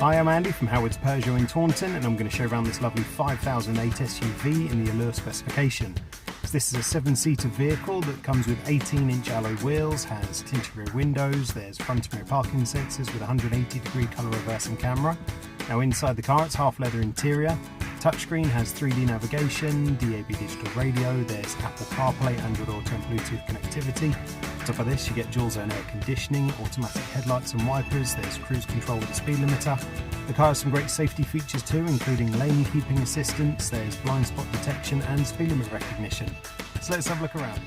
Hi, I'm Andy from Howard's Peugeot in Taunton, and I'm going to show around this lovely 5008 SUV in the Allure specification. So this is a 7-seater vehicle that comes with 18-inch alloy wheels, has tinted rear windows, there's front and rear parking sensors with 180-degree colour reversing camera. Now inside the car it's half leather interior, touchscreen has 3D navigation, DAB digital radio, there's Apple CarPlay, Android Auto and Bluetooth connectivity. On top of this you get dual zone air conditioning, automatic headlights and wipers, there's cruise control with a speed limiter. The car has some great safety features too, including lane keeping assistance, there's blind spot detection and speed limit recognition. So let's have a look around.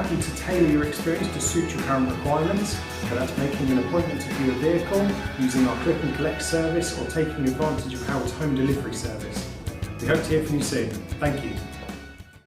To tailor your experience to suit your current requirements, whether that's making an appointment to view a vehicle, using our click and collect service or taking advantage of Howard's home delivery service. We hope to hear from you soon. Thank you.